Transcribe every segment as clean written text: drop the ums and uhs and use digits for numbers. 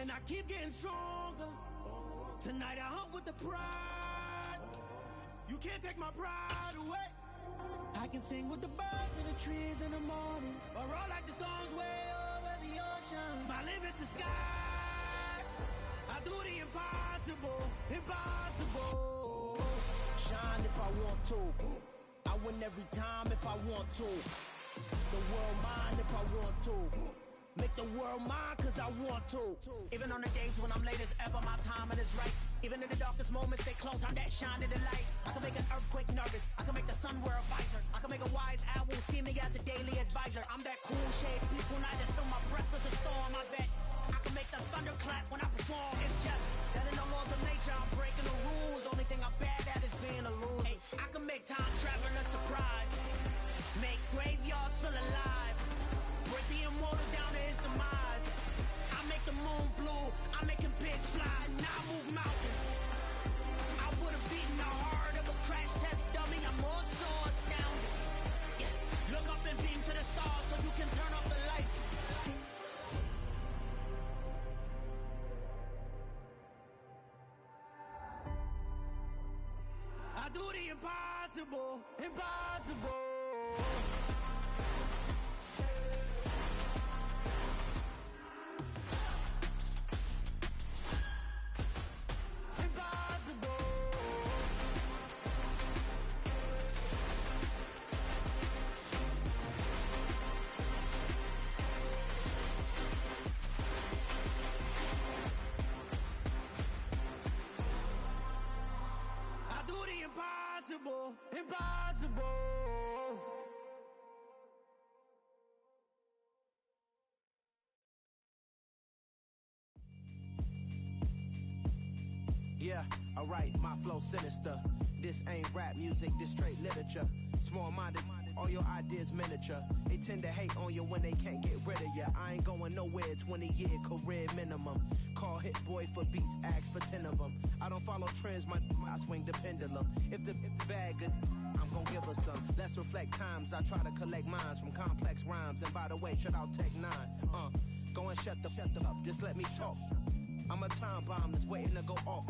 And I keep getting stronger. Tonight I hunt with the pride. You can't take my pride away. I can sing with the birds in the trees in the morning, or roll like the storms way over the ocean. My limit's the sky. I do the impossible, impossible. Shine if I want to. I win every time if I want to. The world mine if I want to. Make the world mine cause I want to. Even on the days when I'm late as ever, my timing is right. Even in the darkest moments, stay close, I'm that shine in the light. I can make an earthquake nervous, I can make the sun wear a visor. I can make a wise owl see me as a daily advisor. I'm that cool shade, peaceful night, and still my breath is a storm, I bet. I can make the thunder clap when I perform. It's just that in the laws of nature, I'm breaking the rules. Only thing I'm bad at is being a loser. Hey, I can make time travel a surprise. Make graveyards feel alive. Break the immortal down to his demise. I make the moon blue, I'm making pigs fly, and I move mountains. I would've beaten the heart of a crash test dummy. I'm more so astounded. Yeah. Look up and beam to the stars so you can turn off the lights. I do the impossible, impossible. Impossible, impossible. Yeah, alright, my flow sinister. This ain't rap music, this straight literature. Small-minded, all your ideas miniature. They tend to hate on you when they can't get rid of you. I ain't going nowhere, 20-year career minimum. Call Hit Boy for beats, ask for 10 of them. I don't follow trends, I swing the pendulum. If the bag good, I'm gonna give her some. Let's reflect times, I try to collect minds from complex rhymes. And by the way, shout out Tech 9. Go and shut the up, just let me talk. I'm a time bomb that's waiting to go off.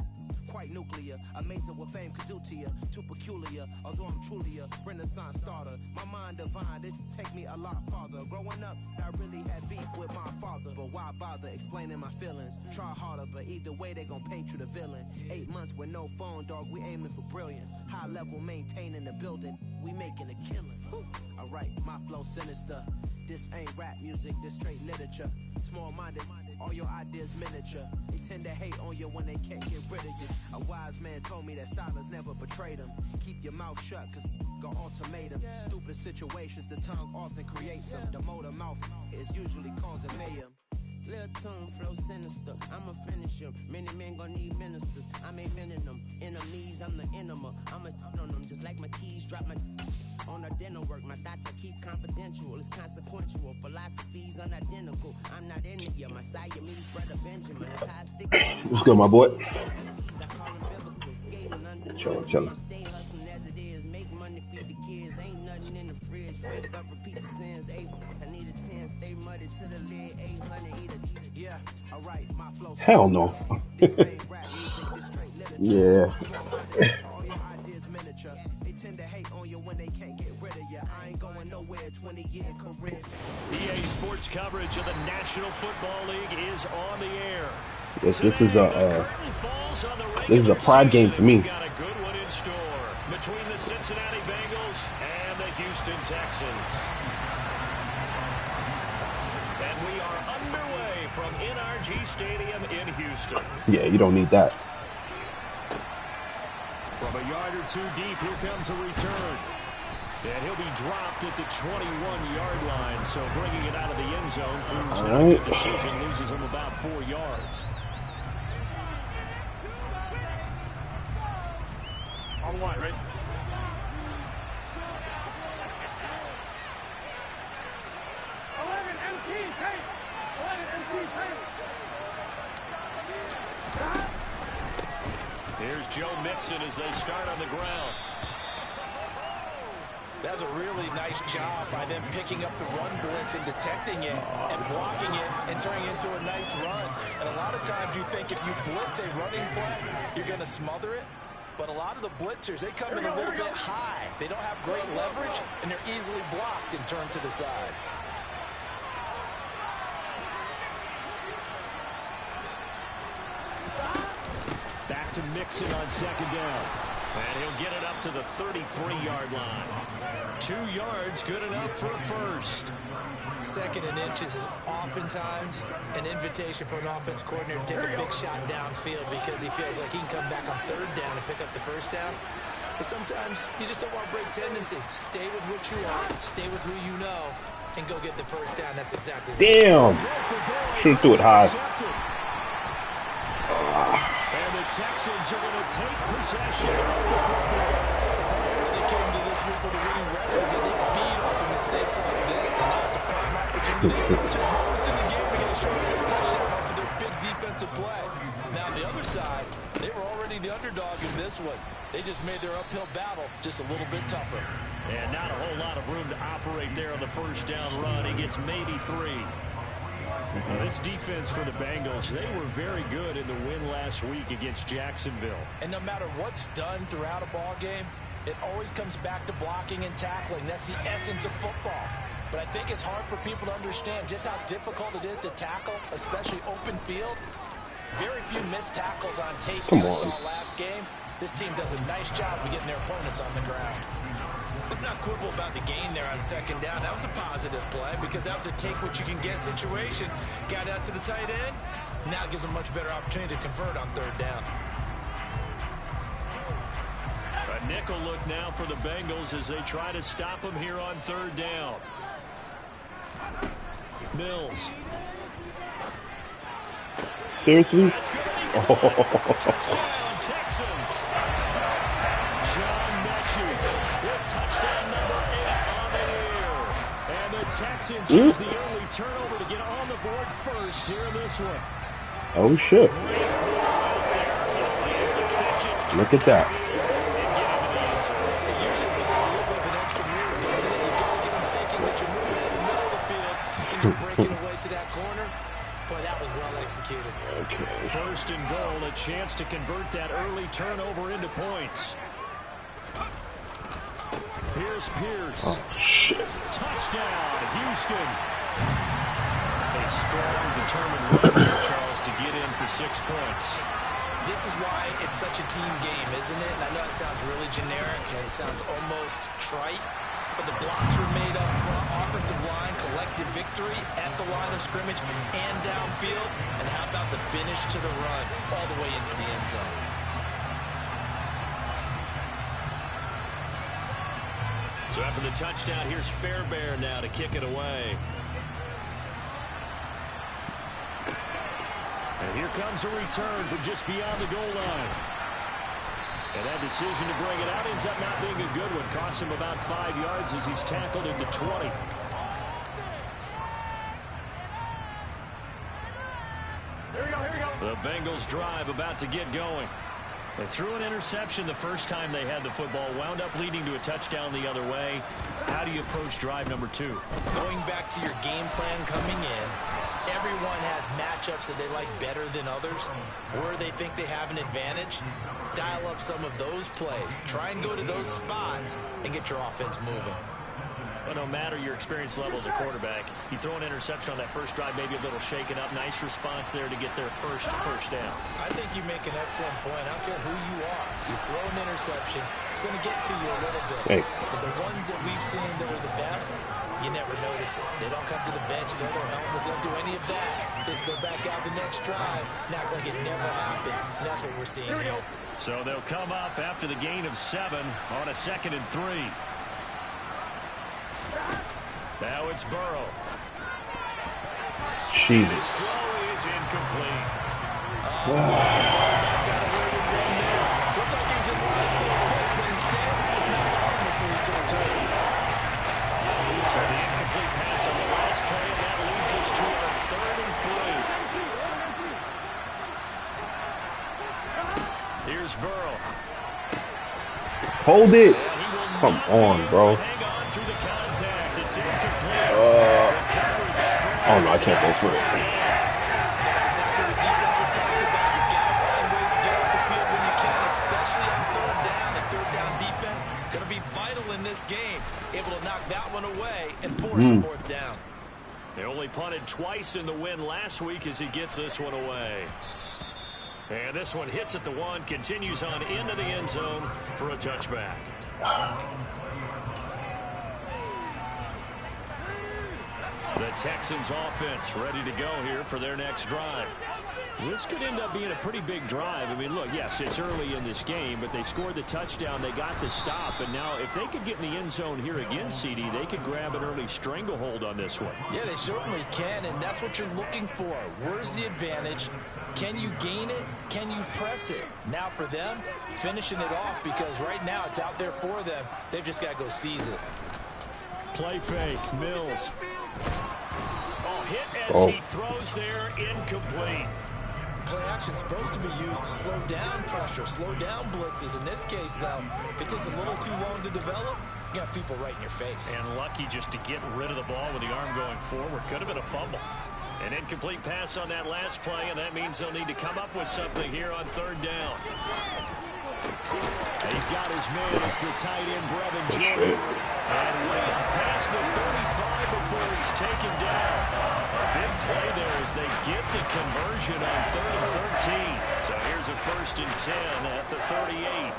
Quite nuclear, amazing what fame could do to you. Too peculiar, although I'm truly a renaissance starter. My mind divine, it take me a lot farther. Growing up, I really had beef with my father. But why bother explaining my feelings? Try harder, but either way they gon' paint you the villain. 8 months with no phone, dog, we aiming for brilliance. High level maintaining the building, we making a killing. Alright, my flow sinister. This ain't rap music, this straight literature. Small-minded, all your ideas miniature. They tend to hate on you when they can't get rid of you. A wise man told me that silence never betrayed him. Keep your mouth shut, cause got ultimatums. Stupid situations, the tongue often creates them. The motor mouth is usually causing mayhem. Lil' tune, flow sinister, I'ma finish him. Many men gon' need ministers, I'm aiming them. Enemies, I'm the enema. I'ma on them just like my keys, drop my on the dinner work. My thoughts I keep confidential, it's consequential. Philosophies unidentical, I'm not India. My Siamese brother Benjamin, that's how I stick. What's good, my boy? I call him biblical, skating under Chillin'. Stay hustling as it is, make money, feed the kids. Ain't nothing in the fridge, wake up, repeat the sins. I need a 10, stay muddy to the lid. 800, eat a. Yeah, alright, my flow. Hell no. Yeah. All your ideas miniature. They tend to hate on you when they can't get rid of you. I ain't going nowhere, 20-year career. EA Sports coverage of the National Football League is on the air. Yes, this is a pride game for me. Got a good one in store between the Cincinnati Bengals and the Houston Texans. And we are underway from NRG Stadium in Houston. Yeah, you don't need that. From a yard or two deep, here comes a return. And he'll be dropped at the 21-yard line. So bringing it out of the end zone proves not a good decision. Loses him about 4 yards. On the line, right? Here's Joe Mixon as they start on the ground. That's a really nice job by them picking up the run blitz and detecting it and blocking it and turning it into a nice run. And a lot of times you think if you blitz a running play, you're going to smother it. But a lot of the blitzers, they come in a little bit high. They don't have great leverage, and they're easily blocked and turned to the side. Back to Mixon on second down. And he'll get it up to the 33-yard line. 2 yards, good enough for a first. Second and inches is oftentimes an invitation for an offense coordinator to take a big shot downfield because he feels like he can come back on third down and pick up the first down. But sometimes you just don't want to break tendency. Stay with what you are, stay with who you know, and go get the first down. That's exactly what Damn. Should have threw it high. And the Texans are going to take possession. They came to this week with a winning record, and they feed off of mistakes like this. And now it's a prime opportunity. Just moments in the game to get a short touchdown off of their big defensive play. Now on the other side, they were already the underdog in this one. They just made their uphill battle just a little bit tougher. And not a whole lot of room to operate there on the first down run. He gets maybe 3. This defense for the Bengals, they were very good in the win last week against Jacksonville. And no matter what's done throughout a ball game, it always comes back to blocking and tackling. That's the essence of football. But I think it's hard for people to understand just how difficult it is to tackle, especially open field. Very few missed tackles on tape we saw last game. This team does a nice job of getting their opponents on the ground. Let's not quibble about the gain there on second down. That was a positive play because that was a take-what-you-can-get situation. Got out to the tight end. Now it gives them a much better opportunity to convert on third down. A nickel look now for the Bengals as they try to stop him here on third down. Mills. Seriously? Touchdown, Texans. Touchdown number 8 on the year. And the Texans use the early turnover to get on the board first here in this one. Oh, shit. Look at that. You're breaking away to that corner. Boy, that was well executed. Okay. First and goal, a chance to convert that early turnover into points. Here's Pierce. Oh, shit. Touchdown, Houston. A strong, determined run, Charles, to get in for 6 points. This is why it's such a team game, isn't it? And I know it sounds really generic and it sounds almost trite, but the blocks were made up front, offensive line, collective victory at the line of scrimmage and downfield. And how about the finish to the run all the way into the end zone? So after the touchdown, here's Fairbairn now to kick it away. And here comes a return from just beyond the goal line. And that decision to bring it out ends up not being a good one. Cost him about 5 yards as he's tackled into 20. The Bengals drive about to get going. They threw an interception the first time they had the football, wound up leading to a touchdown the other way. How do you approach drive number 2? Going back to your game plan coming in, everyone has matchups that they like better than others, where they think they have an advantage. Dial up some of those plays. Try and go to those spots and get your offense moving. Well, no matter your experience level as a quarterback, you throw an interception on that first drive, maybe a little shaken up. Nice response there to get their first down. I think you make an excellent point. I don't care who you are. You throw an interception, it's going to get to you a little bit. Hey. But the ones that we've seen that are the best, you never notice it. They don't come to the bench, throw their helmets, they don't do any of that. They just go back out the next drive, not like it never happened. And that's what we're seeing here. So they'll come up after the gain of 7 on a 2nd and 3. Now it's Burrow. Jesus. His throw is incomplete. So the incomplete pass on the last play, and that leads us to our 3rd and 3. Here's Burrow. Hold it. Come on, bro. Hang on. Oh no, I can't go for it. That's exactly what defense is talking about. You've got to find ways to get off the field when you can, especially on third down. And third down defense going to be vital in this game. Able to knock that one away and force a fourth down. They only punted twice in the win last week as he gets this one away. And this one hits at the 1, continues on into the end zone for a touchback. The Texans offense ready to go here for their next drive. This could end up being a pretty big drive. I mean, look, yes, it's early in this game, but they scored the touchdown. They got the stop. And now if they could get in the end zone here again, CD, they could grab an early stranglehold on this one. Yeah, they certainly can, and that's what you're looking for. Where's the advantage? Can you gain it? Can you press it? Now for them, finishing it off, because right now it's out there for them. They've just got to go seize it. Play fake, Mills. Oh, hit as he throws there, incomplete. Play action supposed to be used to slow down pressure, slow down blitzes. In this case, though, if it takes a little too long to develop, you got people right in your face. And lucky just to get rid of the ball with the arm going forward. Could have been a fumble. An incomplete pass on that last play, and that means they'll need to come up with something here on third down. And he's got his man. It's the tight end, Brevin Jordan. And way up past the 35 before he's taken down. A big play there as they get the conversion on 3rd and 13. So here's a 1st and 10 at the 38.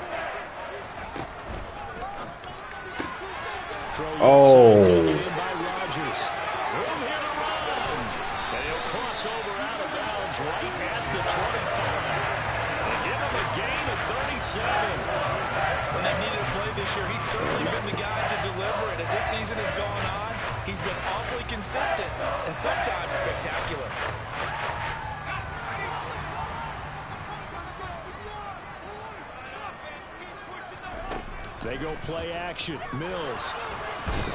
Taken in by Rodgers. Room here to run. And he'll cross over out of bounds right at the 25. They give him a gain of 37. When they needed a play this year, he's certainly been the guy to deliver it. As this season has gone on, he's been awfully consistent and sometimes spectacular. They go play action. Mills.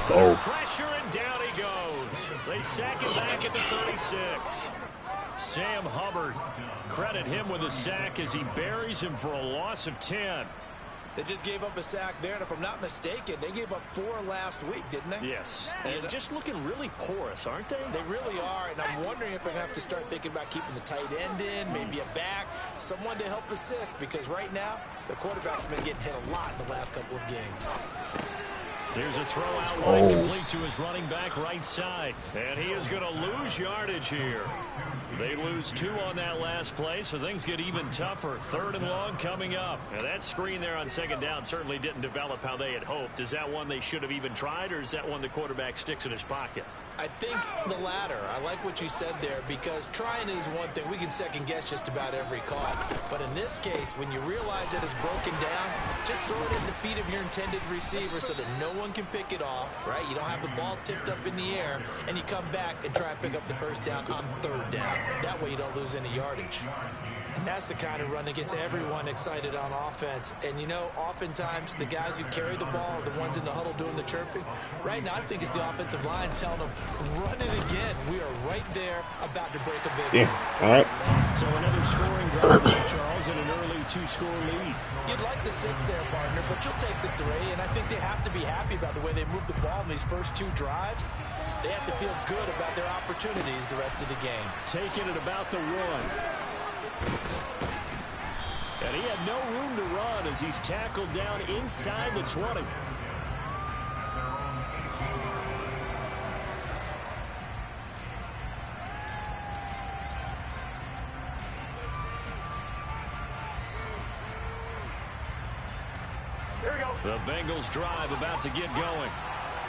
Pressure, and down he goes. They sack him back at the 36. Sam Hubbard, credit him with a sack as he buries him for a loss of 10. They just gave up a sack there, and if I'm not mistaken, they gave up 4 last week, didn't they? Yes. And just looking really porous, aren't they? They really are, and I'm wondering if they're going to have to start thinking about keeping the tight end in, maybe a back, someone to help assist, because right now, the quarterback's been getting hit a lot in the last couple of games. Here's a throw out wide, complete to his running back right side. And he is going to lose yardage here. They lose 2 on that last play, so things get even tougher. 3rd and long coming up. And that screen there on 2nd down certainly didn't develop how they had hoped. Is that one they should have even tried, or is that one the quarterback sticks in his pocket? I think the latter. I like what you said there, because trying is one thing. We can second guess just about every call. But in this case, when you realize that it's broken down, just throw it at the feet of your intended receiver so that no one can pick it off, right? You don't have the ball tipped up in the air, and you come back and try and pick up the 1st down on 3rd down. That way you don't lose any yardage. And that's the kind of run that gets everyone excited on offense. And, you know, oftentimes the guys who carry the ball are the ones in the huddle doing the chirping. Right now, I think it's the offensive line telling them, run it again. We are right there about to break a big one. All right. So another scoring drive for Charles and an early 2-score lead. You'd like the 6 there, partner, but you'll take the 3. And I think they have to be happy about the way they moved the ball in these first 2 drives. They have to feel good about their opportunities the rest of the game. Taking it about the 1. And he had no room to run as he's tackled down inside the 20. Here we go. The Bengals drive about to get going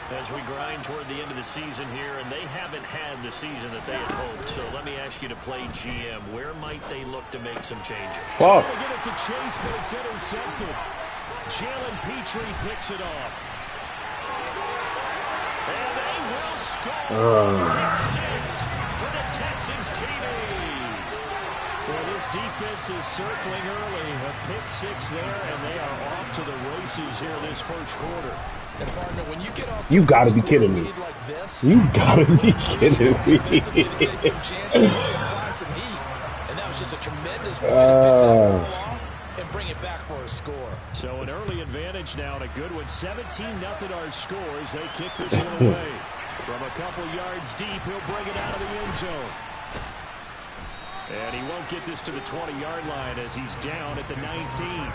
as we grind toward the end of the season here, and they haven't had the season that they had hoped. So let me ask you to play GM. Where might they look to make some changes? Fuck. They get it to Chase, but it's intercepted. Jalen Petrie picks it off. And they will score. Pick 6 for the Texans TV. Well, this defense is circling early. A pick 6 there, and they are off to the races here this first quarter. And partner, when you get off You gotta be kidding me. like this, You gotta be kidding me. take some chances, apply some heat. And that was just a tremendous play to pick that ball off and bring it back for a score. So an early advantage now and a good one. 17-0 our scores. They kick this one away. From a couple yards deep, he'll bring it out of the end zone. And he won't get this to the 20-yard line as he's down at the 19.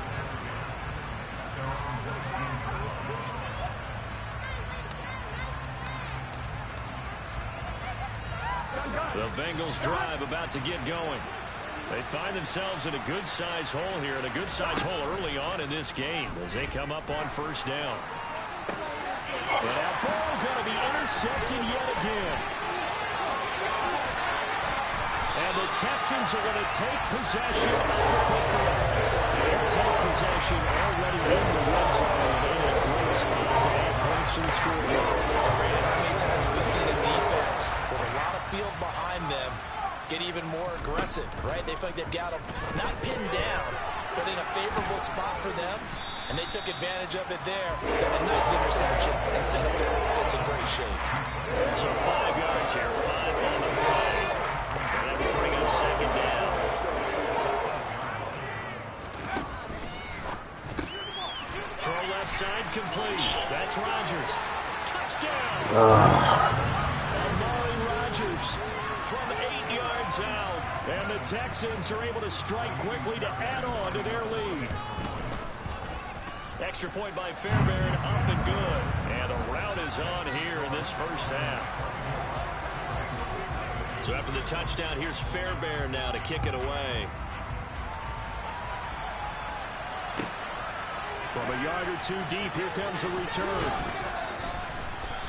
The Bengals drive about to get going. They find themselves in a good-sized hole here, and a good-sized hole early on in this game as they come up on first down. And that ball going to be intercepted yet again. And the Texans are going to take possession of the football. They'll take possession already in the red zone and in a great spot to add points to the scoreboard. Brandon, how many times have we seen a defense with a lot of field behind them get even more aggressive, right? They feel like they've got them not pinned down, but in a favorable spot for them, and they took advantage of it there. Got a nice interception and set up their offense in great shape. So 5 yards here, 5 on the play, and that will bring up second down. Throw left side complete. That's Rodgers. Touchdown! Amari Rodgers from 8 yards out. And the Texans are able to strike quickly to add on to their lead. Extra point by Fairbairn, up and good. And the rout is on here in this first half. So after the touchdown, here's Fairbairn now to kick it away. From a yard or two deep, here comes a return.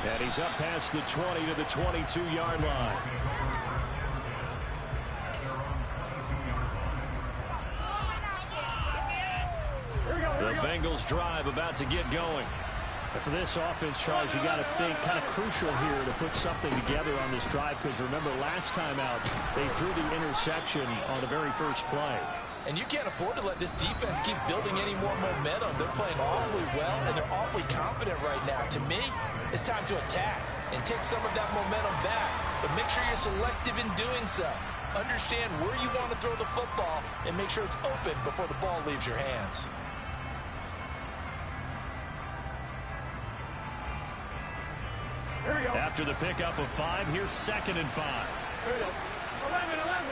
And he's up past the 20 to the 22-yard line. The Bengals drive about to get going. And for this offense, Charles, you got to think kind of crucial here to put something together on this drive, because remember last time out they threw the interception on the very first play. And you can't afford to let this defense keep building any more momentum. They're playing awfully well, and they're awfully confident right now. To me, it's time to attack and take some of that momentum back. But make sure you're selective in doing so. Understand where you want to throw the football and make sure it's open before the ball leaves your hands. After the pickup of 5, here's 2nd and 5. 11.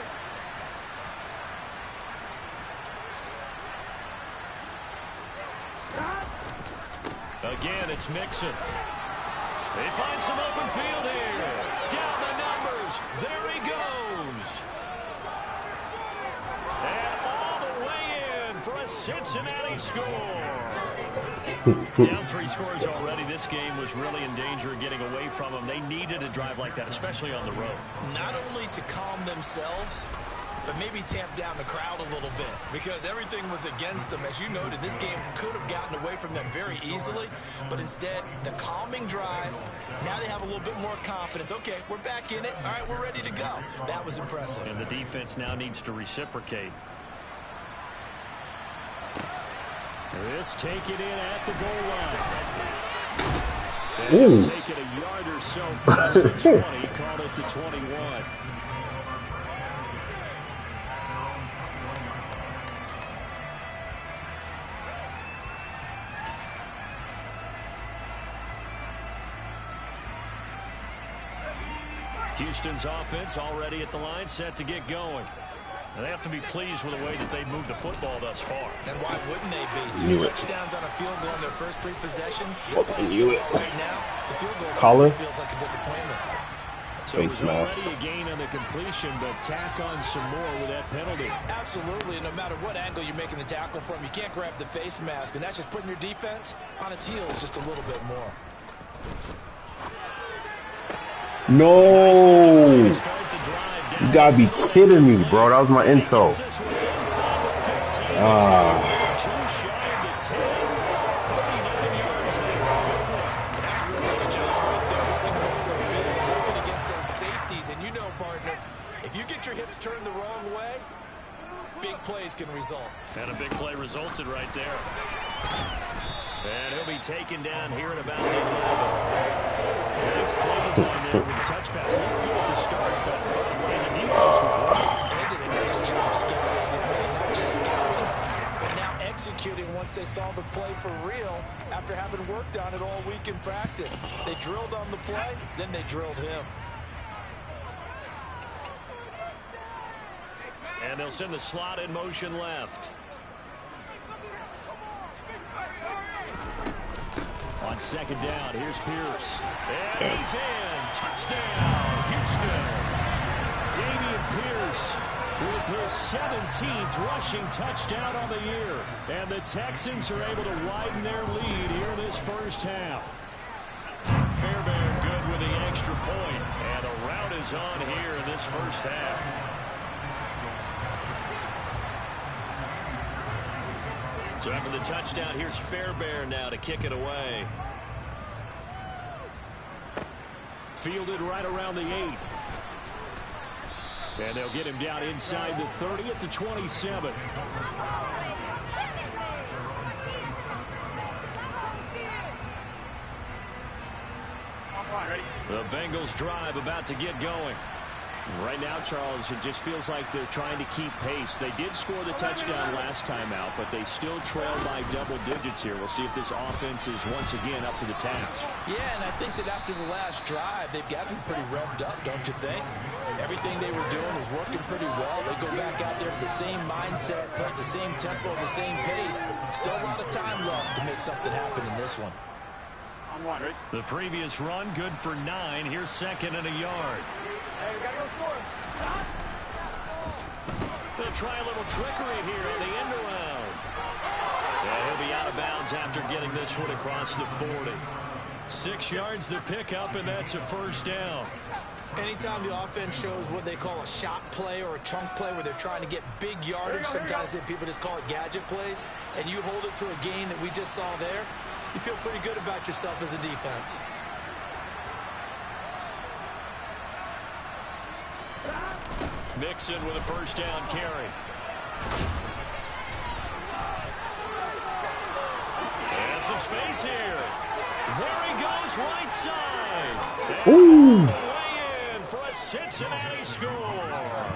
Again, it's Mixon. They find some open field here. Down the numbers. There he goes. And all the way in for a Cincinnati score. Down 3 scores already. This game was really in danger of getting away from them. They needed a drive like that, especially on the road. Not only to calm themselves, but maybe tamp down the crowd a little bit, because everything was against them. As you noted, this game could have gotten away from them very easily, but instead, the calming drive, now they have a little bit more confidence. Okay, we're back in it. All right, we're ready to go. That was impressive. And the defense now needs to reciprocate. This take it in at the goal line. And he'll take it a yard or so past the 20, called it the 21. Houston's offense already at the line, set to get going. And they have to be pleased with the way that they've moved the football thus far. And why wouldn't they be? 2 touchdowns on a field goal in their first 3 possessions. They're playing so well right now. The field goal feels like a disappointment. So it was already a gain on the completion, but tack on some more with that penalty. Absolutely. No matter what angle you're making the tackle from, you can't grab the face mask, and that's just putting your defense on its heels just a little bit more. No! You gotta be kidding me, bro. That was my intel. If you get your hips turned the wrong way, big plays can result. And a big play resulted right there. And he'll be taken down here at about the 11. Nice plays on there with the touch pass. Looked good at the start, but the defense was right. They did a nice job scouting. Not just scouting, but now executing once once they saw the play for real after having worked on it all week in practice. They drilled on the play, then they drilled him. And they'll send the slot in motion left. On second down, here's Pierce. And he's in. Touchdown, Houston. Dameon Pierce with his 17th rushing touchdown on the year. And the Texans are able to widen their lead here in this first half. Fairbairn good with the extra point. And the rout is on here in this first half. So after the touchdown, here's Fairbairn now to kick it away. Fielded right around the 8. And they'll get him down inside the 30 at the 27. The Bengals drive about to get going. Right now, Charles, it just feels like they're trying to keep pace. They did score the touchdown last time out, but they still trail by double digits here. We'll see if this offense is once again up to the task. Yeah, and I think that after the last drive, they've got to be pretty revved up, don't you think? Everything they were doing was working pretty well. They go back out there with the same mindset, but the same tempo, the same pace. Still a lot of time left to make something happen in this one. The previous run, good for 9. Here's second and a yard. Hey, we gotta go score. They'll try a little trickery here on the end around. Yeah, he'll be out of bounds after getting this one across the 40. 6 yards to pick up, and that's a first down. Anytime the offense shows what they call a shot play or a chunk play where they're trying to get big yardage, sometimes people just call it gadget plays, and you hold it to a gain that we just saw there, you feel pretty good about yourself as a defense. Mixon with a first down carry. And some space here. There he goes, right side. And way in for a Cincinnati score.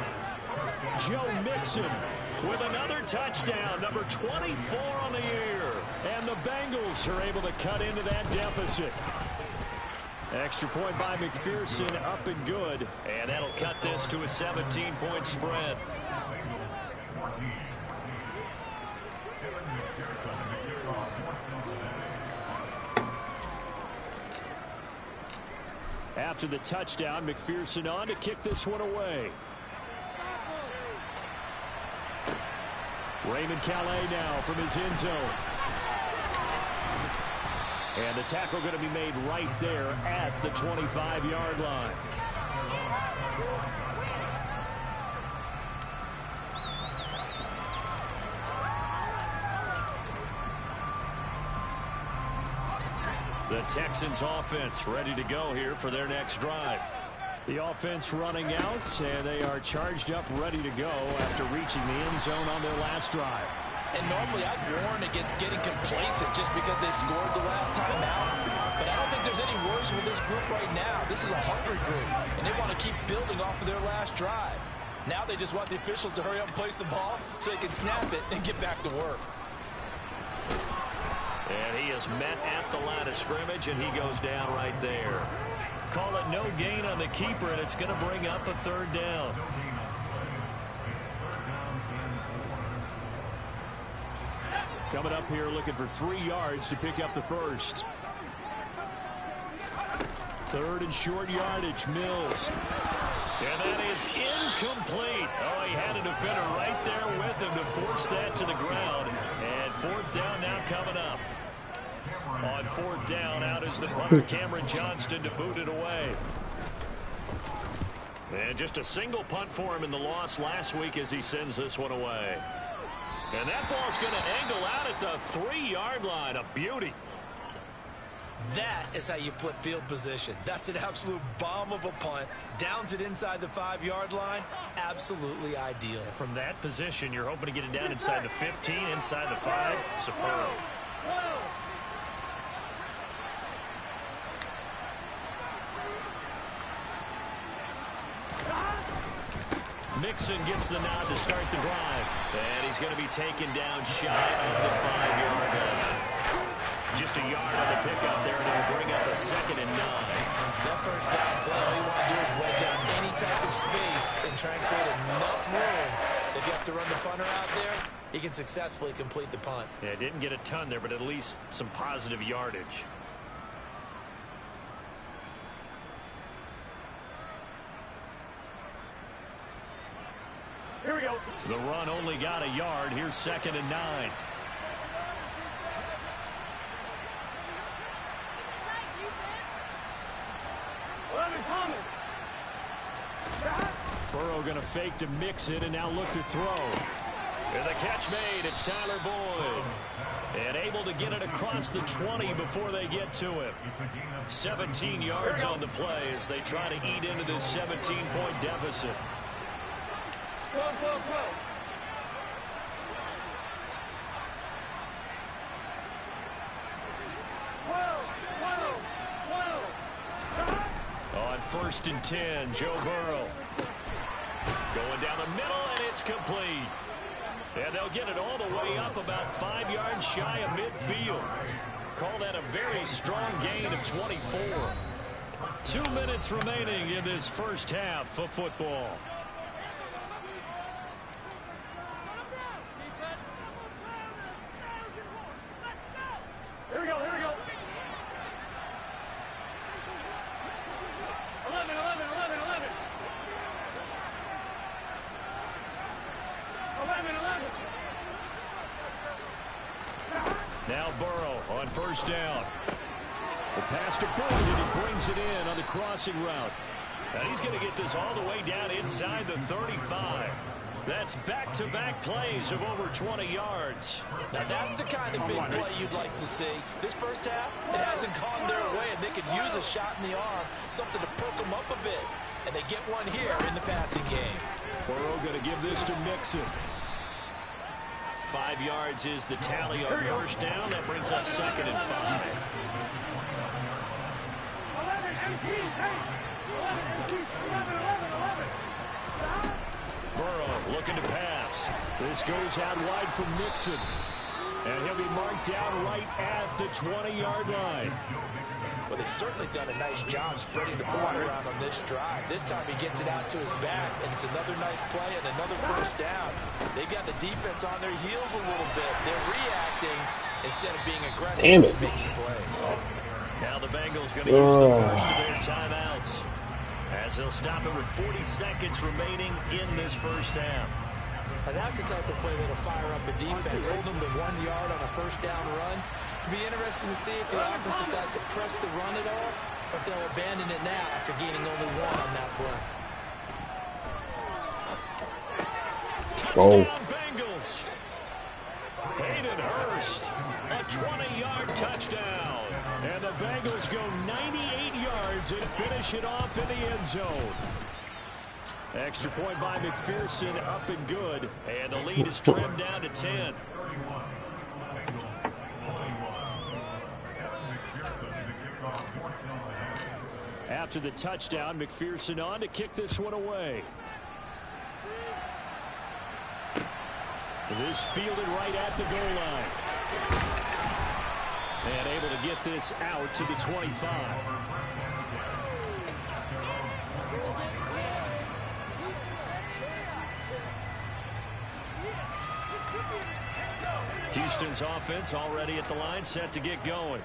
Joe Mixon with another touchdown, number 24 on the year. And the Bengals are able to cut into that deficit. Extra point by McPherson, up and good. And that'll cut this to a 17-point spread. After the touchdown, McPherson on to kick this one away. Raymond Calais now from his end zone. And the tackle going to be made right there at the 25-yard line. The Texans offense ready to go here for their next drive. The offense running out, and they are charged up, ready to go after reaching the end zone on their last drive. And normally I'd warn against getting complacent just because they scored the last time out. But I don't think there's any worries with this group right now. This is a hungry group, and they want to keep building off of their last drive. Now they just want the officials to hurry up and place the ball so they can snap it and get back to work. And he is met at the line of scrimmage, and he goes down right there. Call it no gain on the keeper, and it's going to bring up a third down. Coming up here looking for 3 yards to pick up the first. Third and short yardage, Mills. And that is incomplete. Oh, he had a defender right there with him to force that to the ground. And fourth down now coming up. On fourth down, out is the punter, Cameron Johnston, to boot it away. And just a single punt for him in the loss last week as he sends this one away. And that ball's going to angle out at the 3-yard line. A beauty. That is how you flip field position. That's an absolute bomb of a punt. Downs it inside the 5-yard line. Absolutely ideal. From that position, you're hoping to get it down inside the 15, inside the 5. Superb. Mixon gets the nod to start the drive. And he's going to be taken down shy of the 5-yard line. Just a yard on the pickup there, and it'll bring up a 2nd and 9. That first down play, all you want to do is wedge out any type of space and try and create enough room. If you have to run the punter out there, he can successfully complete the punt. Yeah, didn't get a ton there, but at least some positive yardage. Here we go. The run only got a yard. Here's 2nd and 9. Burrow going to fake to Mixon and now look to throw. And the catch made. It's Tyler Boyd. And able to get it across the 20 before they get to him. 17 yards on the play as they try to eat into this 17-point deficit. 12. On 1st and 10, Joe Burrow. Going down the middle, and it's complete. And they'll get it all the way up about 5 yards shy of midfield. Call that a very strong gain of 24. 2 minutes remaining in this first half of football. Here we go. 11. 11. Now Burrow on 1st down. The pass to Boyd, and he brings it in on the crossing route. And he's going to get this all the way down inside the 35. That's back-to-back plays of over 20 yards. Now that's the kind of big play you'd like to see. This first half, it hasn't gone their way, and they could use a shot in the arm, something to perk them up a bit. And they get one here in the passing game. Burrow going to give this to Mixon. 5 yards is the tally on 1st down. That brings up 2nd and 5. 11. Burrow looking to pass. This goes out wide from Mixon. And he'll be marked down right at the 20-yard line. Well, they've certainly done a nice job spreading the ball around on this drive. This time he gets it out to his back, and it's another nice play and another 1st down. They've got the defense on their heels a little bit. They're reacting instead of being aggressive and making plays. Now the Bengals going to use the first of their timeouts, as they'll stop it with 40 seconds remaining in this first half. And that's the type of play that'll fire up the defense. Hold them to 1 yard on a 1st down run. It'll be interesting to see if the offense decides to press the run at all, or if they'll abandon it now after gaining only 1 on that play. Touchdown Bengals. Hayden Hurst, a 20-yard touchdown. And the Bengals go 98 yards and finish it off in the end zone. Extra point by McPherson, up and good. And the lead is trimmed down to 10. After the touchdown, McPherson on to kick this one away. This fielded right at the goal line. And able to get this out to the 25. Houston's offense already at the line, set to get going.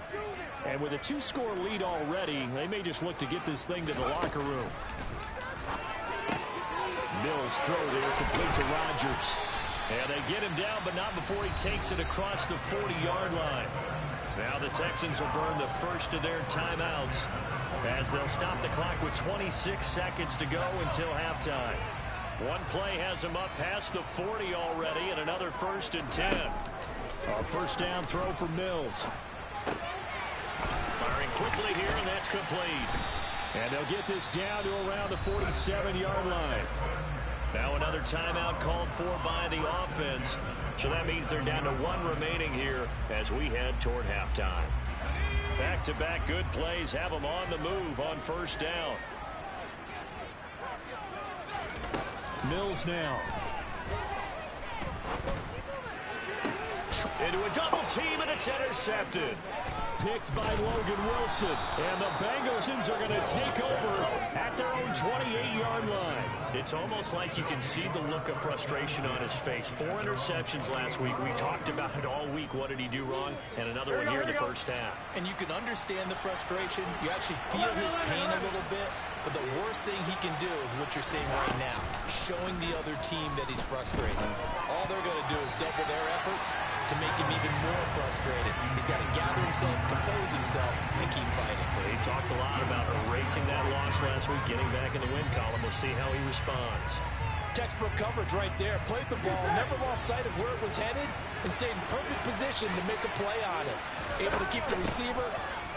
And with a 2-score lead already, they may just look to get this thing to the locker room. Mills throw there, complete to Rodgers. And they get him down, but not before he takes it across the 40-yard line. Now the Texans will burn the first of their timeouts, as they'll stop the clock with 26 seconds to go until halftime. One play has him up past the 40 already, and another 1st and 10. A 1st down throw for Mills. Firing quickly here, and that's complete. And they'll get this down to around the 47-yard line. Now another timeout called for by the offense. So that means they're down to 1 remaining here as we head toward halftime. Back-to-back good plays have them on the move on 1st down. Mills now. Into a double team, and it's intercepted. Picked by Logan Wilson. And the Bengals are going to take over at their own 28-yard line. It's almost like you can see the look of frustration on his face. 4 interceptions last week. We talked about it all week. What did he do wrong? And another one here in the first half. And you can understand the frustration. You actually feel his pain a little bit. But the worst thing he can do is what you're seeing right now, showing the other team that he's frustrated. All they're going to do is double their efforts to make him even more frustrated. He's got to gather himself, compose himself, and keep fighting. Well, he talked a lot about erasing that loss last week, getting back in the win column. We'll see how he responds. Textbook coverage right there. Played the ball, never lost sight of where it was headed, and stayed in perfect position to make a play on it. Able to keep the receiver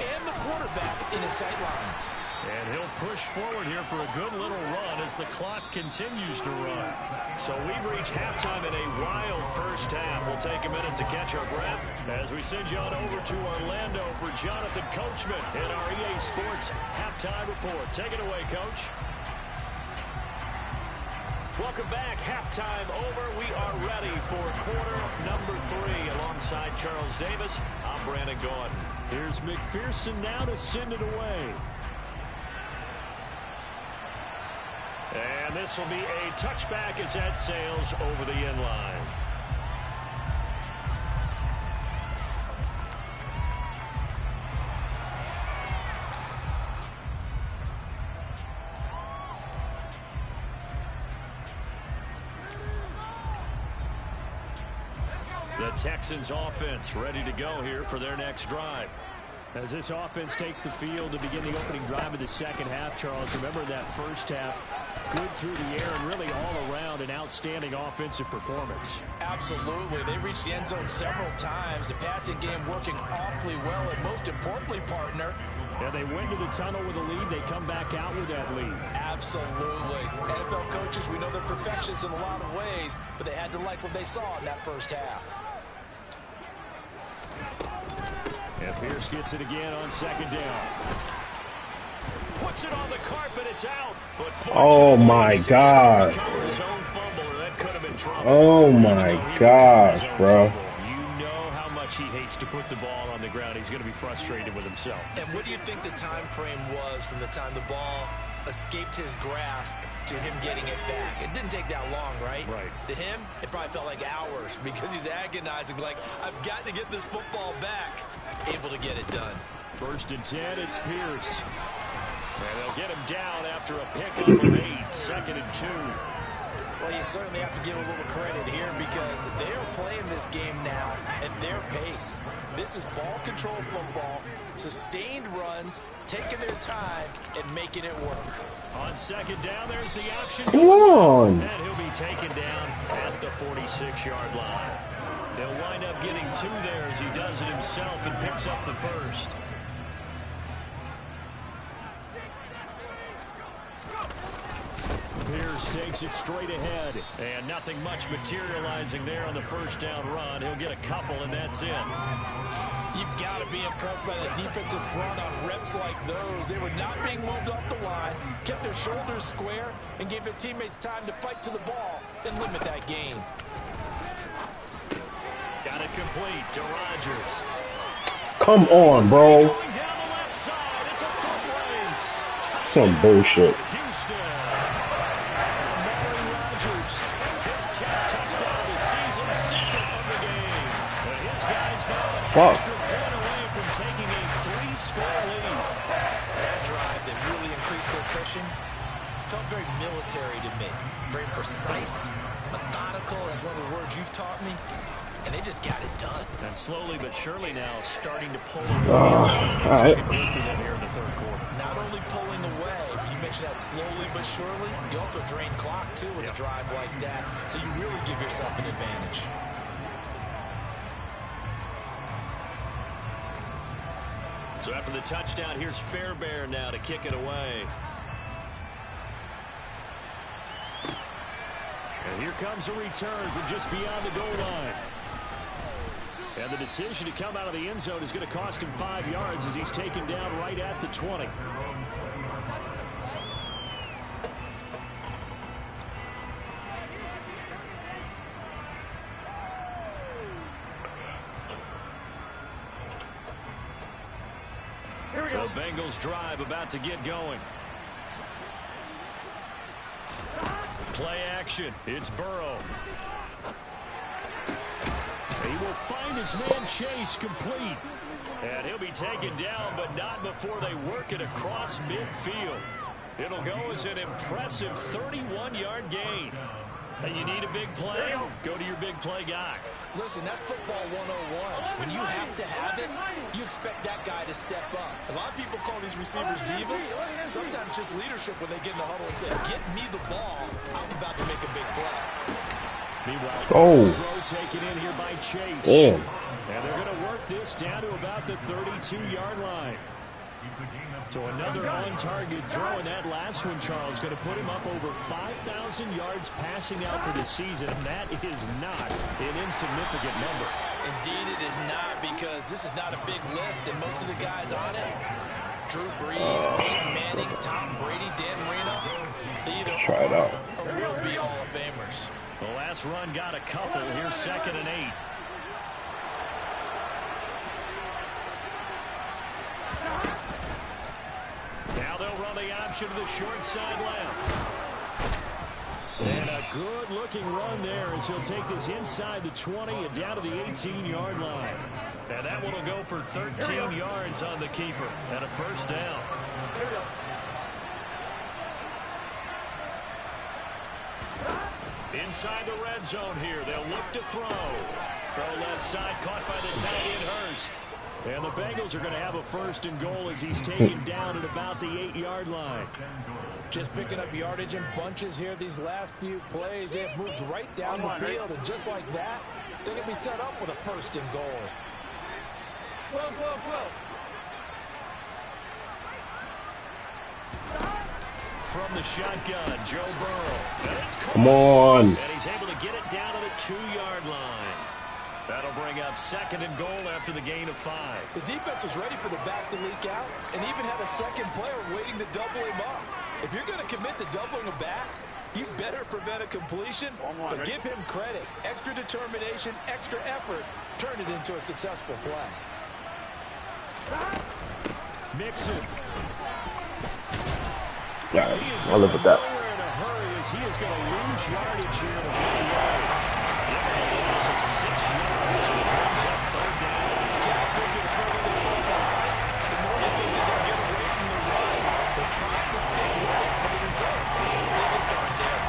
and the quarterback in his sight lines. And he'll push forward here for a good little run as the clock continues to run. So we've reached halftime in a wild first half. We'll take a minute to catch our breath as we send you on over to Orlando for Jonathan Coachman in our EA Sports Halftime Report. Take it away, Coach. Welcome back. Halftime over. We are ready for quarter number 3 alongside Charles Davis. I'm Brandon Gordon. Here's McPherson now to send it away. And this will be a touchback as that sails over the end line. The Texans offense ready to go here for their next drive. As this offense takes the field to begin the opening drive of the second half, Charles, remember that first half, good through the air and really all around an outstanding offensive performance. Absolutely. They reached the end zone several times. The passing game working awfully well, and most importantly, partner, yeah, they went to the tunnel with a lead. They come back out with that lead. Absolutely. NFL coaches, we know they're perfectionists in a lot of ways, but they had to like what they saw in that first half. And Pierce gets it again on second down. Puts it on the carpet, it's out. But oh my God. His own fumble, or that could have been trouble. Oh my gosh, bro. You know how much he hates to put the ball on the ground. He's going to be frustrated with himself. And what do you think the time frame was from the time the ball escaped his grasp to him getting it back? It didn't take that long, right? Right. To him, it probably felt like hours because he's agonizing, like, I've got to get this football back. Able to get it done. 1st and 10, it's Pierce. And they'll get him down after a pickup of 8. 2nd and 2. Well, you certainly have to give a little credit here because they are playing this game now at their pace. This is ball control football, sustained runs, taking their time, and making it work. On 2nd down, there's the option. Come on. And he'll be taken down at the 46-yard line. They'll wind up getting 2 there as he does it himself and picks up the 1st. Pierce takes it straight ahead, and nothing much materializing there on the 1st down run. He'll get a couple, and that's it. You've got to be impressed by the defensive front on reps like those. They were not being moved off the line, kept their shoulders square, and gave their teammates time to fight to the ball and limit that gain. Got it complete to Rodgers. Come on, bro. Going down the left side. It's a foot race. Some bullshit. Houston. Rodgers, his 10th touchdown of the season, 2nd of the game. But his guys now an extra point away from taking a 3-score lead. That drive that really increased their cushion felt very military to me. Very precise, methodical, that's one of the words you've taught me. And they just got it done. And slowly but surely now starting to pull away. All right. Good for them here in the 3rd quarter. Not only pulling away, but you mentioned that slowly but surely. You also drain clock, too, with a drive like that. So you really give yourself an advantage. So after the touchdown, here's Fairbairn now to kick it away. And here comes a return from just beyond the goal line. And the decision to come out of the end zone is going to cost him 5 yards as he's taken down right at the 20. The Bengals drive about to get going. Play action. It's Burrow. He will find his man Chase complete. And he'll be taken down, but not before they work it across midfield. It'll go as an impressive 31-yard gain. And you need a big play? Go to your big play guy. Listen, that's football 101. When you have to have it, you expect that guy to step up. A lot of people call these receivers divas. Sometimes just leadership when they get in the huddle and say, get me the ball. I'm about to make a big play. Meanwhile, throw taken in here by Chase. Damn. And they're going to work this down to about the 32-yard line. So another on-target throw in that last one, Charles, going to put him up over 5,000 yards passing out for the season. And that is not an insignificant number. Indeed it is not, because this is not a big list, and most of the guys on it, Drew Brees, Peyton Manning, Tom Brady, Dan Marino, either try it out. Or will be Hall of Famers. The last run got a couple. Here's 2nd and 8. Now they'll run the option to the short side left. And a good-looking run there as he'll take this inside the 20 and down to the 18-yard line. And that one will go for 13 yards on the keeper and a first down. Inside the red zone here. They'll look to throw. Throw left side, caught by the tight end Hurst. And the Bengals are going to have a 1st and goal as he's taken down at about the 8-yard line. Just picking up yardage in bunches here these last few plays. They've moved right down the field, and just like that, they're going to be set up with a 1st and goal. From the shotgun, Joe Burrow. Come on. And he's able to get it down to the 2-yard line. That'll bring up 2nd and goal after the gain of 5. The defense was ready for the back to leak out and even had a second player waiting to double him up. If you're going to commit to doubling a back, you better prevent a completion, but give him credit. Extra determination, extra effort, turn it into a successful play. Mixon. Yeah, I'll live with that. In a hurry as he is going to lose yardage here to one yard. Some 6 yards and it brings up 3rd down. You got to figure the further they fall behind, the more you think that they'll get away from the run. They're trying to stick with it, but the results, they just aren't there.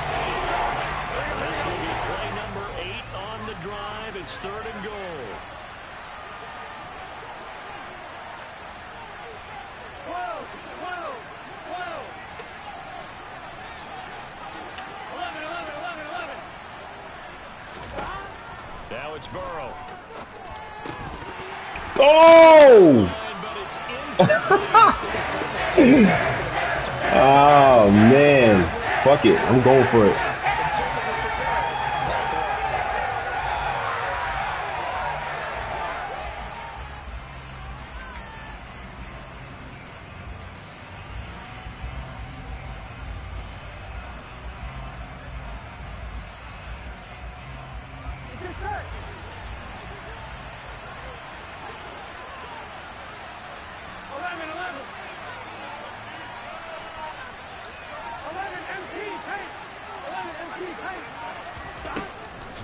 This will be play number 8 on the drive. It's 3rd and goal. Now it's Burrow. Go! Oh, man. Fuck it. I'm going for it.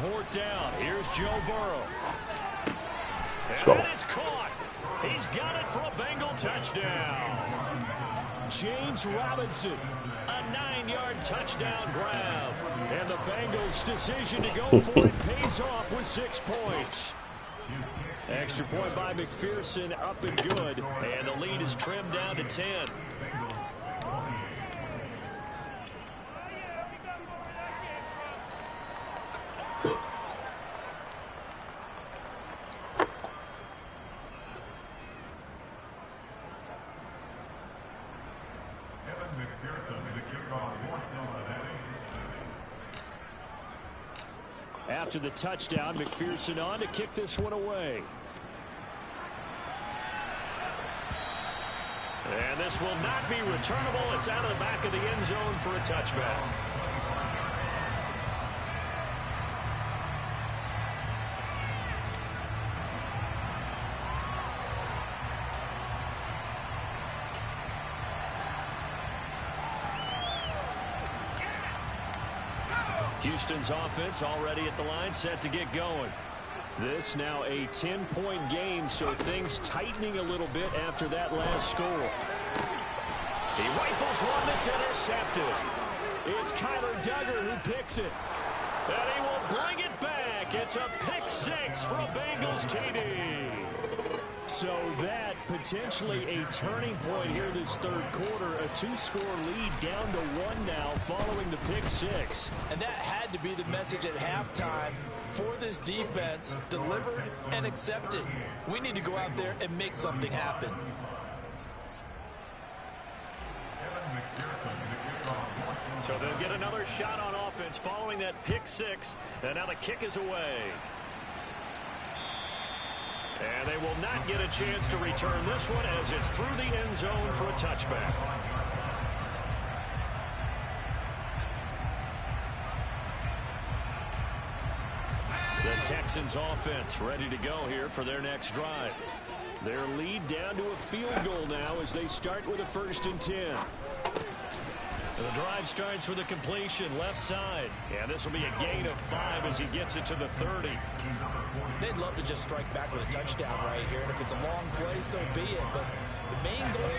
Fourth down. Here's Joe Burrow. And Go. that is caught. He's got it for a Bengal touchdown. James Robinson, a 9-yard touchdown grab. And the Bengals' decision to go for it pays off with 6 points. Extra point by McPherson, up and good. And the lead is trimmed down to 10. After the touchdown, McPherson on to kick this one away. And this will not be returnable. It's out of the back of the end zone for a touchback. Houston's offense already at the line, set to get going. This now a 10-point game, so things tightening a little bit after that last score. He rifles one that's intercepted. It's Kyler Duggar who picks it. And he will bring it back. It's a pick six for a Bengals TD. So that potentially a turning point here this third quarter. A 2-score lead down to 1 now following the pick six. And that had to be the message at halftime for this defense. Delivered and accepted. We need to go out there and make something happen. So they'll get another shot on offense following that pick six. And now the kick is away. And they will not get a chance to return this one as it's through the end zone for a touchback. The Texans offense ready to go here for their next drive. Their lead down to a field goal now as they start with a 1st and 10. And the drive starts with a completion left side. And this will be a gain of 5 as he gets it to the 30. They'd love to just strike back with a touchdown right here. And if it's a long play, so be it. But the main goal,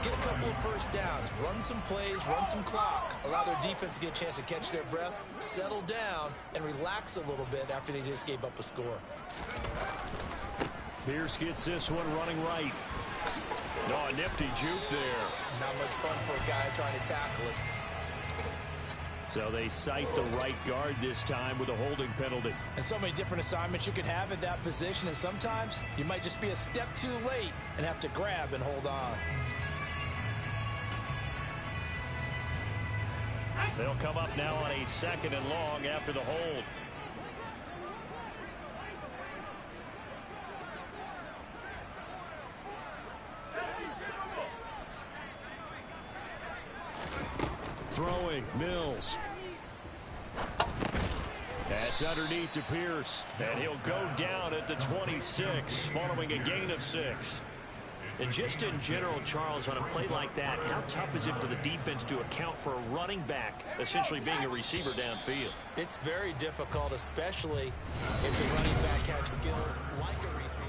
get a couple of first downs. Run some plays, run some clock. Allow their defense to get a chance to catch their breath, settle down, and relax a little bit after they just gave up a score. Pierce gets this one running right. Oh, a nifty juke there. Not much fun for a guy trying to tackle it. So they cite the right guard this time with a holding penalty. And so many different assignments you can have at that position, and sometimes you might just be a step too late and have to grab and hold on. They'll come up now on a 2nd and long after the hold. Throwing, Mills. That's underneath to Pierce. And he'll go down at the 26 following a gain of 6. And just in general, Charles, on a play like that, how tough is it for the defense to account for a running back essentially being a receiver downfield? It's very difficult, especially if the running back has skills like a receiver.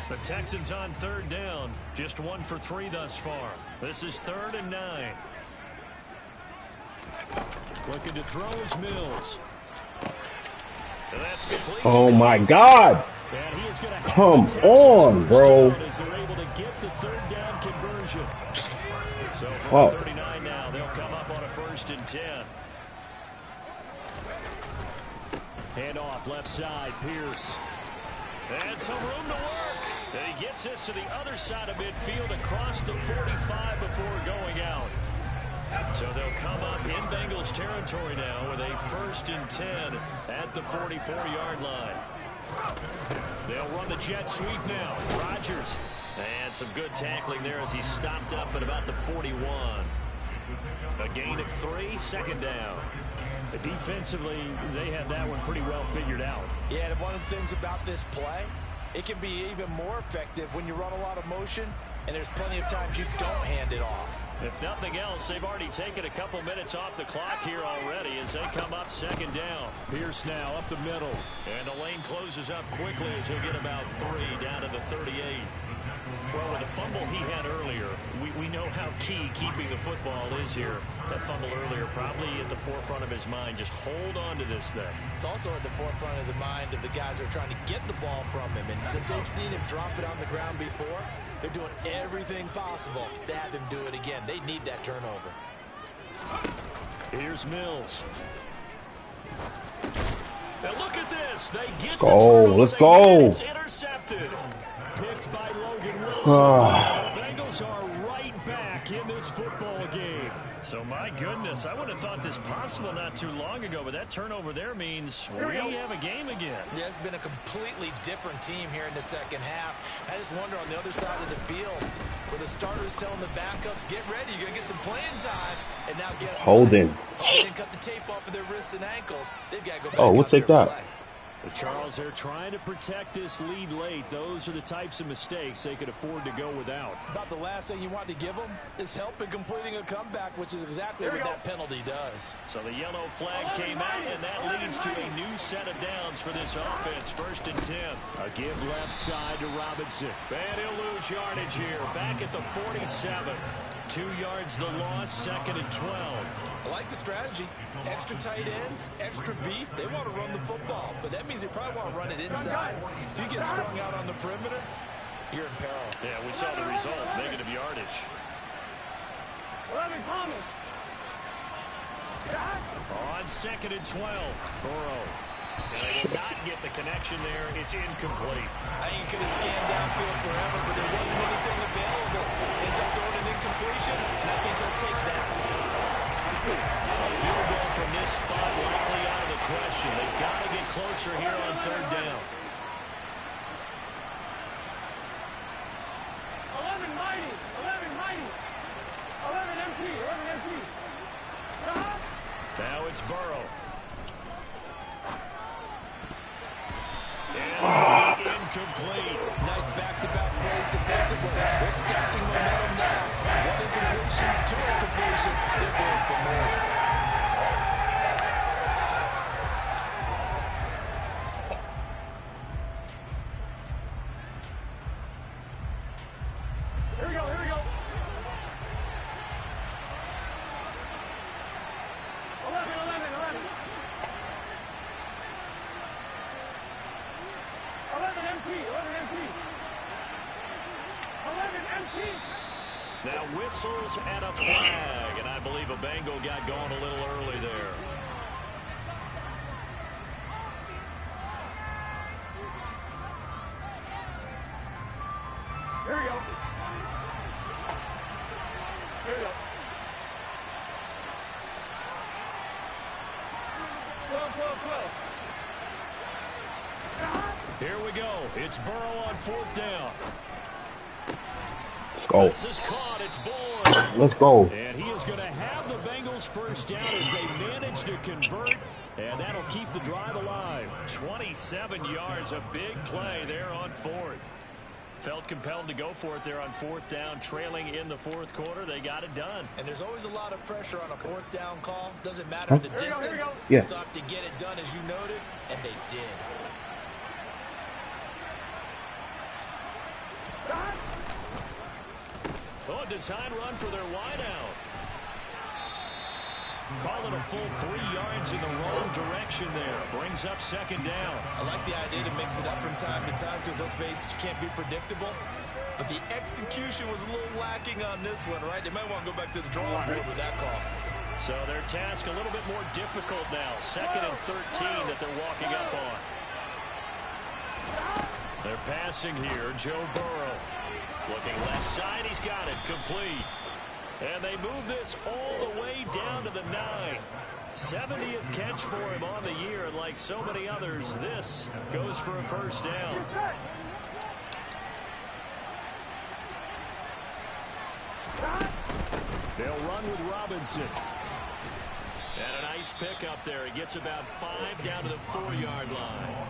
The Texans on 3rd down. Just 1 for 3 thus far. This is 3rd and 9. Looking to throw is Mills. And that's complete. Oh my God. And he is going to Come on, bro. As they're able to get the 3rd down conversion. So from 39 now, they'll come up on a 1st and 10. Hand off left side, Pierce. And some room to work. And he gets this to the other side of midfield across the 45 before going out. So they'll come up in Bengals territory now with a 1st and 10 at the 44-yard line. They'll run the jet sweep now. Rodgers. And some good tackling there as he stopped up at about the 41. A gain of 3, 2nd down. Defensively, they had that one pretty well figured out. Yeah, and one of the things about this play, it can be even more effective when you run a lot of motion, and there's plenty of times you don't hand it off. If nothing else, they've already taken a couple minutes off the clock here already as they come up 2nd down. Pierce now up the middle, and the lane closes up quickly as he'll get about 3 down to the 38. Well, with the fumble he had earlier, we know how key keeping the football is here. That fumble earlier probably at the forefront of his mind. Just hold on to this thing. It's also at the forefront of the mind of the guys who are trying to get the ball from him. And since they've seen him drop it on the ground before, they're doing everything possible to have him do it again. They need that turnover. Here's Mills. And look at this. They get Let's go. It's intercepted. Picked by Logan Wilson. The Bengals are right back in this football game. So, my goodness, I would have thought this possible not too long ago, but that turnover there means we have a game again. Yeah, it's been a completely different team here in the 2nd half. I just wonder on the other side of the field, where the starters telling the backups, get ready, you're going to get some playing time. And now guess Holding. what? They didn't cut the tape off of their wrists and ankles. They've got to go back we'll take that. play. Charles, they're trying to protect this lead late. Those are the types of mistakes they could afford to go without. About the last thing you want to give them is help in completing a comeback, which is exactly what that penalty does. So the yellow flag came out, and that leads to a new set of downs for this offense. 1st and 10. A give left side to Robinson. And he'll lose yardage here. Back at the 47. 2 yards the loss, 2nd and 12. I like the strategy. Extra tight ends, extra beef. They want to run the football, but that means they probably want to run it inside. If you get strung out on the perimeter, you're in peril. Yeah, we saw the result, negative yardage. 11 Thomas. On 2nd and 12, Burrow. And they will not get the connection there. It's incomplete. I think you could have scanned downfield forever, but there wasn't anything available. Ends up throwing an incompletion, and I think he'll take that. A field goal from this spot likely out of the question. They've got to get closer here on 3rd down. 11 mighty. 11 mighty. 11 MT. 11 MT. Now it's Burrow. And incomplete. Nice back-to-back plays defensively. They're stacking momentum now. 1 incompletion, 2 incompletion. They're going for more. Here we go. Here we go. 11. 11 MT. 11 MT. 11 MT. Now whistles and a flag, and I believe a Bengal got going a little early there. Here we go. Here we go. 12, 12, 12. Here we go. It's Burrow on 4th down. Let's go. This is caught. It's Boyd. Let's go. And he is going to have the Bengals 1st down as they manage to convert, and that'll keep the drive alive. 27 yards, a big play there on 4th. Felt compelled to go for it there on 4th down, trailing in the 4th quarter. They got it done. And there's always a lot of pressure on a 4th down call. Doesn't matter the distance. Yeah. Stop to get it done, as you noted, and they did. Oh, a design run for their wideout. Call it a full 3 yards in the wrong direction there. Brings up 2nd down. I like the idea to mix it up from time to time because, let's face it, you can't be predictable. But the execution was a little lacking on this one, right? They might want to go back to the drawing board with that call. So their task a little bit more difficult now. 2nd and 13 that they're walking up on. They're passing here. Joe Burrow. Looking left side. He's got it. Complete. And they move this all the way down to the 9. 70th catch for him on the year. And like so many others, this goes for a 1st down. They'll run with Robinson. And a nice pick up there. He gets about 5 down to the 4-yard line.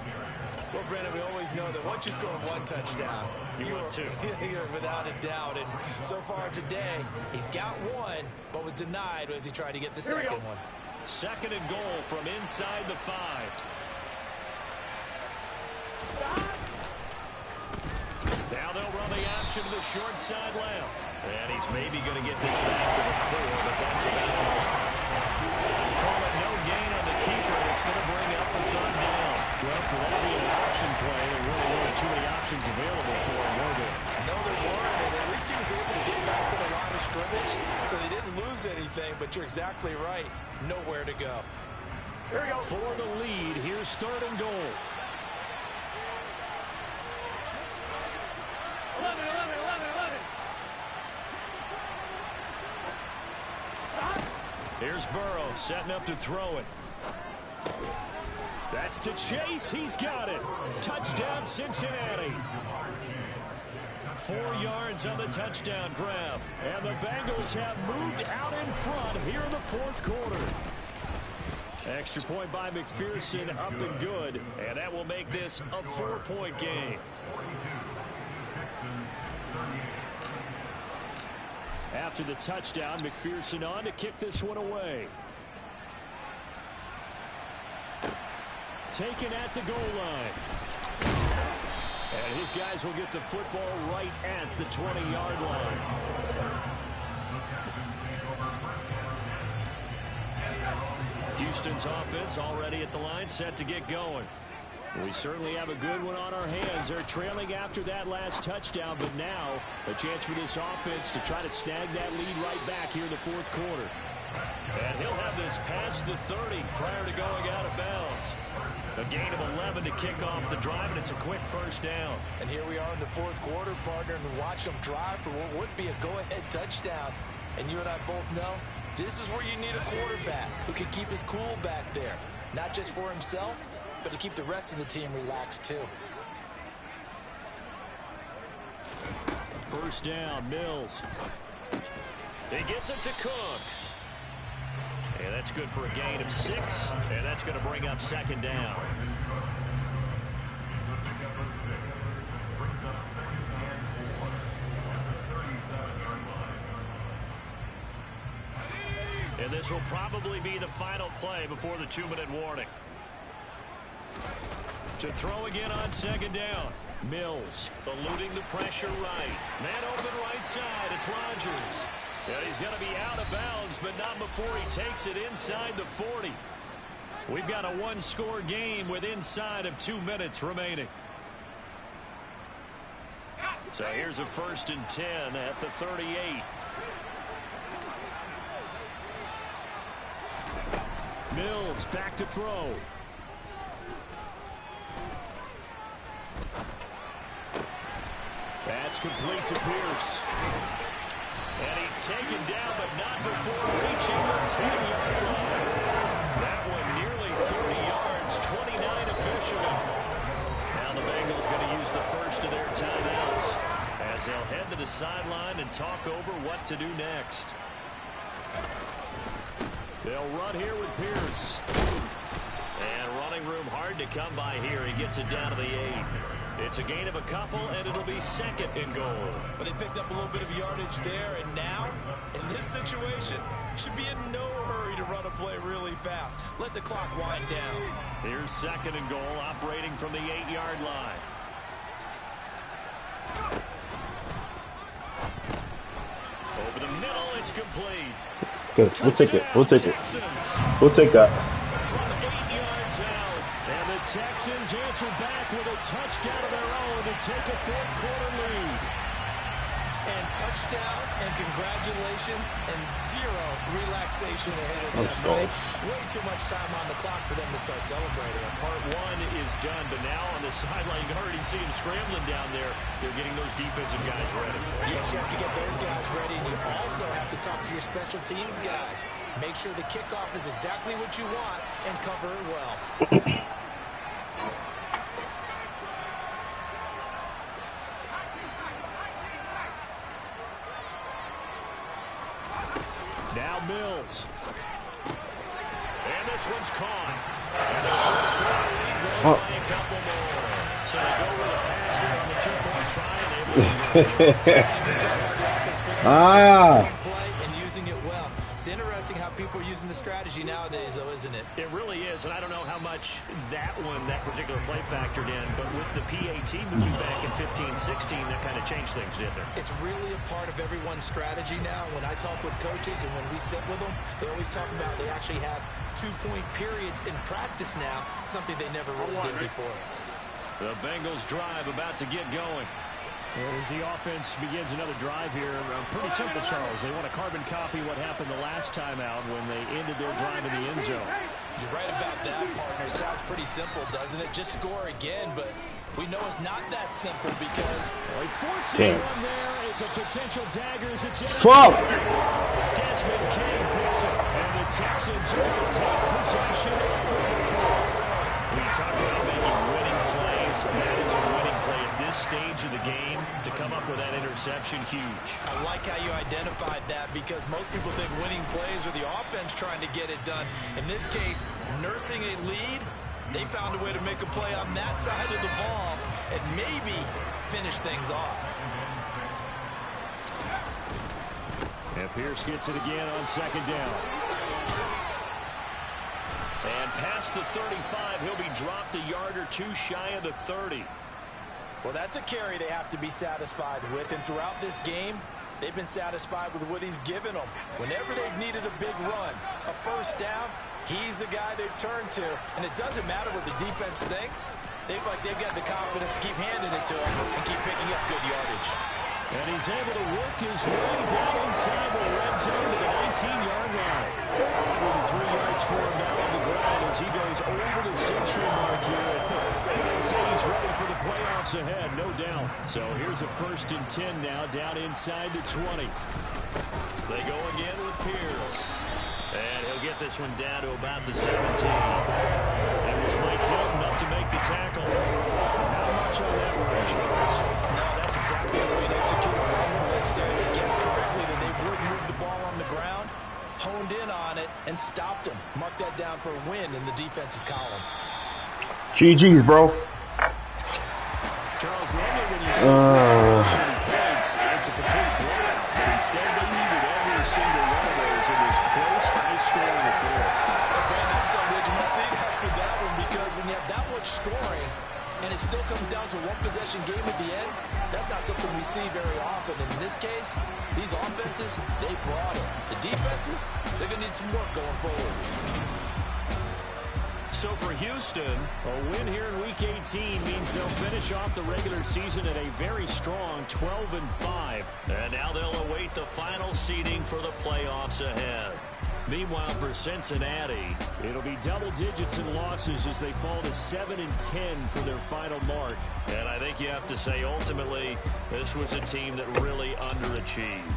Well, Brandon, we always know that once you score 1 touchdown, you're without a doubt. And so far today, he's got 1, but was denied as he tried to get the second one. 2nd and goal from inside the 5. Now they'll run the option to the short side left. And he's maybe going to get this back to the 4, but that's about all. Call it no gain on the keeper, and it's going to bring up the 3rd down. Well, for that being an option play, there really weren't too many options available for him, were there? No, there weren't, and at least he was able to get back to the line of scrimmage, so they didn't lose anything, but you're exactly right. Nowhere to go. Here we go. For the lead, here's 3rd and goal. 11, 11, 11, 11. Stop. Here's Burrow setting up to throw it. That's to Chase. He's got it. Touchdown, Cincinnati. 4 yards on the touchdown grab. And the Bengals have moved out in front here in the 4th quarter. Extra point by McPherson, up and good. And that will make this a 4-point game. After the touchdown, McPherson on to kick this one away. Taken at the goal line. And his guys will get the football right at the 20-yard line. Houston's offense already at the line, set to get going. We certainly have a good one on our hands. They're trailing after that last touchdown, but now a chance for this offense to try to snag that lead right back here in the fourth quarter. And he'll have this past the 30 prior to going out of bounds. A gain of 11 to kick off the drive, and it's a quick first down. And here we are in the fourth quarter, partner, and watch them drive for what would be a go-ahead touchdown. And you and I both know this is where you need a quarterback who can keep his cool back there. Not just for himself, but to keep the rest of the team relaxed too. First down, Mills. He gets it to Cooks. And that's good for a gain of 6, and that's going to bring up second down. And this will probably be the final play before the 2-minute warning. To throw again on second down. Mills eluding the pressure right. Man open right side. It's Rodgers. And he's going to be out of bounds, but not before he takes it inside the 40. We've got a one-score game with inside of 2 minutes remaining. So here's a 1st and 10 at the 38. Mills back to throw. That's complete to Pierce. And he's taken down, but not before reaching the 10-yard line. That one nearly 30 yards, 29 officially. Now the Bengals going to use the first of their timeouts as they'll head to the sideline and talk over what to do next. They'll run here with Pierce. And running room hard to come by here. He gets it down to the 8. It's a gain of a couple, and it'll be 2nd and goal. But they picked up a little bit of yardage there, and now, in this situation, should be in no hurry to run a play really fast. Let the clock wind down. Here's 2nd and goal, operating from the 8-yard line. Over the middle, it's complete. Good. We'll take it. We'll take it. We'll take that. From 8 yards out, and the Texans answer back with a touchdown of their own to take a fourth quarter lead. And touchdown, and congratulations, and 0 relaxation ahead of them. Way too much time on the clock for them to start celebrating. Part 1 is done, but now on the sideline, you can already see them scrambling down there. They're getting those defensive guys ready. Yes, you have to get those guys ready, and you also have to talk to your special teams guys. Make sure the kickoff is exactly what you want and cover it well. Now Mills. And this one's caught. And the fourth quarter lead goes by a couple more. So they go with a pass there on the 2-point try, and and using it well. It's interesting how people are using the strategy nowadays, though, isn't it? It really is, and I don't know how much that particular play factored in, but with the PAT moving back in 15-16, that kind of changed things, didn't it? It's really a part of everyone's strategy now. When I talk with coaches and when we sit with them, they always talk about they actually have 2-point periods in practice now, something they never really did before. The Bengals drive about to get going. As the offense begins another drive here, pretty simple, Charles. They want to carbon copy what happened the last time out when they ended their drive in the end zone. You're right about that, partner. Sounds pretty simple, doesn't it? Just score again, but we know it's not that simple because he forces one there. It's a potential daggers. It's in. Desmond King picks it, and the Texans are going to take possession of the football. We talk about making winning plays. That is a winning play at this this stage of the game to come up with that interception, huge. I like how you identified that because most people think winning plays are the offense trying to get it done. In this case, nursing a lead, they found a way to make a play on that side of the ball and maybe finish things off. And Pierce gets it again on second down. And past the 35, he'll be dropped a yard or two shy of the 30. Well, that's a carry they have to be satisfied with. And throughout this game, they've been satisfied with what he's given them. Whenever they've needed a big run, a first down, he's the guy they've turned to. And it doesn't matter what the defense thinks. They've got the confidence to keep handing it to him and keep picking up good yardage. And he's able to work his way down inside the red zone to the 19-yard line. 103 yards for him now on the ground as he goes over the century mark here. I'd say he's ready for the playoffs ahead, no doubt. So here's a 1st and 10 now, down inside the 20. They go again with Pierce. And he'll get this one down to about the 17. It was Mike Hilton up to make the tackle. Not much on that run, Charles. No, that's exactly the way to execute a run blitz there. They guessed correctly that they would move the ball on the ground, honed in on it, and stopped him. Mark that down for a win in the defense's column. GG's, bro. Charles, normally when you see this many points, it's a complete blowout. But instead, they needed every single one of those in this close, high-scoring affair. Brandon, I'm still on the edge of my seat after that one because when you have that much scoring and it still comes down to one possession game at the end, that's not something we see very often. In this case, these offenses, they brought it. The defenses, they're going to need some work going forward. So for Houston, a win here in Week 18 means they'll finish off the regular season at a very strong 12-5. And now they'll await the final seeding for the playoffs ahead. Meanwhile, for Cincinnati, it'll be double digits in losses as they fall to 7-10 for their final mark. And I think you have to say, ultimately, this was a team that really underachieved.